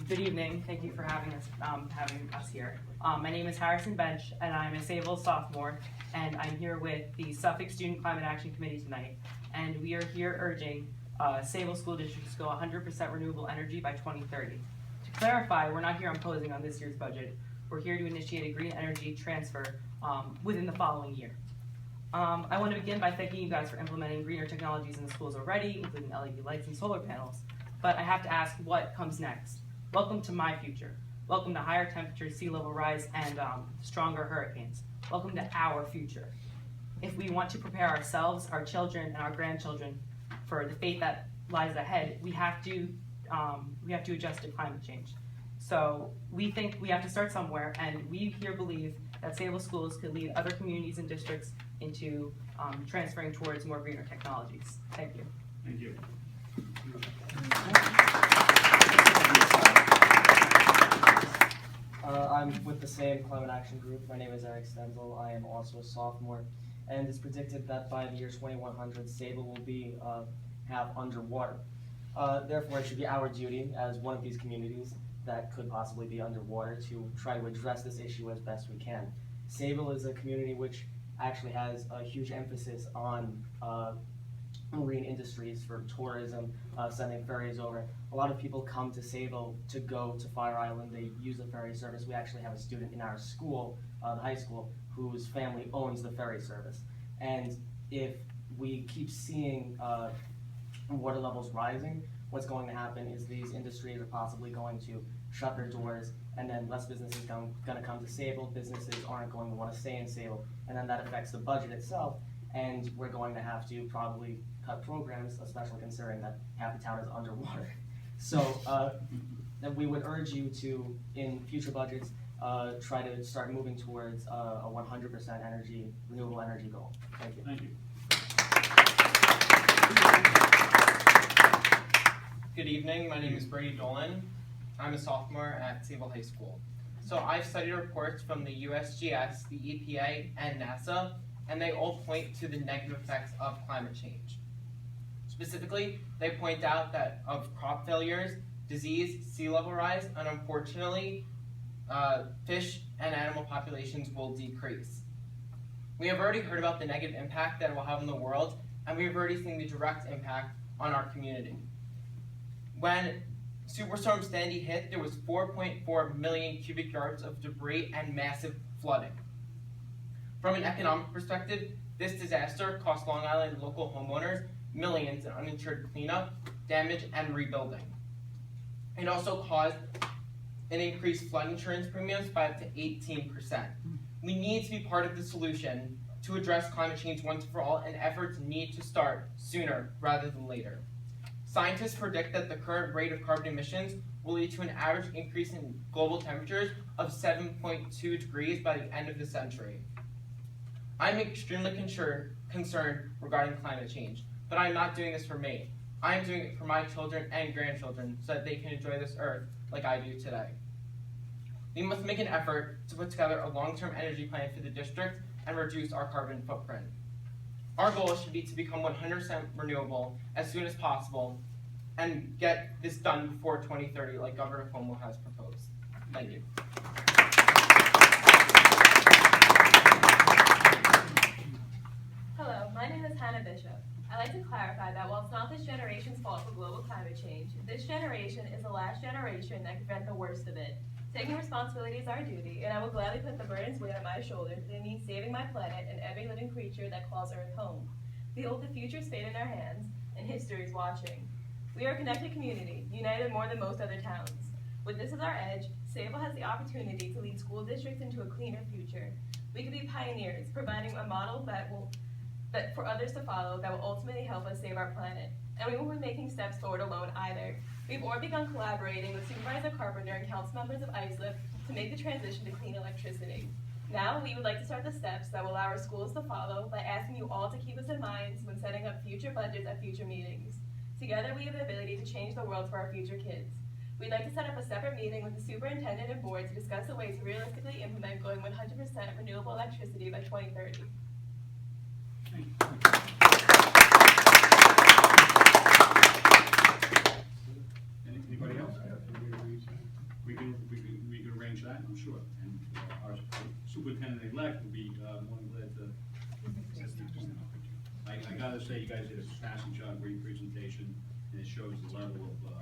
Good evening. Thank you for having us here. My name is Harrison Bench, and I'm a Sayville sophomore, and I'm here with the Suffolk Student Climate Action Committee tonight. And we are here urging Sayville School District to go 100% renewable energy by 2030. To clarify, we're not here imposing on this year's budget. We're here to initiate a green energy transfer within the following year. I want to begin by thanking you guys for implementing greener technologies in the schools already, including LED lights and solar panels. But I have to ask, what comes next? Welcome to my future. Welcome to higher temperatures, sea level rise, and stronger hurricanes. Welcome to our future. If we want to prepare ourselves, our children, and our grandchildren for the fate that lies ahead, we have to adjust to climate change. So we think we have to start somewhere, and we here believe that Sayville Schools could lead other communities and districts into transferring towards more greener technologies. Thank you. Thank you. I'm with the same climate action group. My name is Eric Stenzel. I am also a sophomore, and it's predicted that by the year 2100, Sayville will be half underwater. Therefore, it should be our duty as one of these communities that could possibly be underwater to try to address this issue as best we can. Sayville is a community which actually has a huge emphasis on marine industries for tourism, sending ferries over. A lot of people come to Sayville to go to Fire Island. They use the ferry service. We actually have a student in our school, the high school, whose family owns the ferry service. And if we keep seeing water levels rising, what's going to happen is these industries are possibly going to shut their doors, and then less businesses going to come to Sayville. Businesses aren't going to want to stay in Sayville, and then that affects the budget itself, and we're going to have to probably cut programs, especially considering that half the town is underwater. So then we would urge you to, in future budgets, try to start moving towards a 100% renewable energy goal. Thank you. Thank you. Good evening, my name is Brady Dolan. I'm a sophomore at Sayville High School. So I've studied reports from the USGS, the EPA, and NASA, and they all point to the negative effects of climate change. Specifically, they point out that of crop failures, disease, sea level rise, and unfortunately, fish and animal populations will decrease. We have already heard about the negative impact that it will have on the world, and we've already seen the direct impact on our community. When Superstorm Sandy hit, there was 4.4 million cubic yards of debris and massive flooding. From an economic perspective, this disaster cost Long Island local homeowners millions in uninsured cleanup, damage, and rebuilding. It also caused an increased flood insurance premiums by up to 18%. We need to be part of the solution to address climate change once and for all, and efforts need to start sooner rather than later. Scientists predict that the current rate of carbon emissions will lead to an average increase in global temperatures of 7.2 degrees by the end of the century. I'm extremely concerned regarding climate change, but I'm not doing this for me. I'm doing it for my children and grandchildren so that they can enjoy this earth like I do today. We must make an effort to put together a long-term energy plan for the district and reduce our carbon footprint. Our goal should be to become 100% renewable as soon as possible and get this done before 2030 like Governor Cuomo has proposed. Thank you. Hello, my name is Hannah Bishop. I'd like to clarify that while it's not this generation's fault for global climate change, this generation is the last generation that can prevent the worst of it. Taking responsibility is our duty, and I will gladly put the burdens weight on my shoulders if it means saving my planet and every living creature that calls Earth home. We hold the future's fate in our hands, and history is watching. We are a connected community, united more than most other towns. With this as our edge, Sayville has the opportunity to lead school districts into a cleaner future. We could be pioneers, providing a model that for others to follow that will ultimately help us save our planet. And we won't be making steps forward alone either. We've already begun collaborating with Supervisor Carpenter and council members of ISLIP to make the transition to clean electricity. Now, we would like to start the steps that will allow our schools to follow by asking you all to keep us in mind when setting up future budgets at future meetings. Together, we have the ability to change the world for our future kids. We'd like to set up a separate meeting with the superintendent and board to discuss a way to realistically implement going 100% renewable electricity by 2030. Anybody else? we can arrange that, I'm sure. And our superintendent-elect will be more than glad to. I gotta say, you guys did a fantastic job, great presentation, and it shows the level of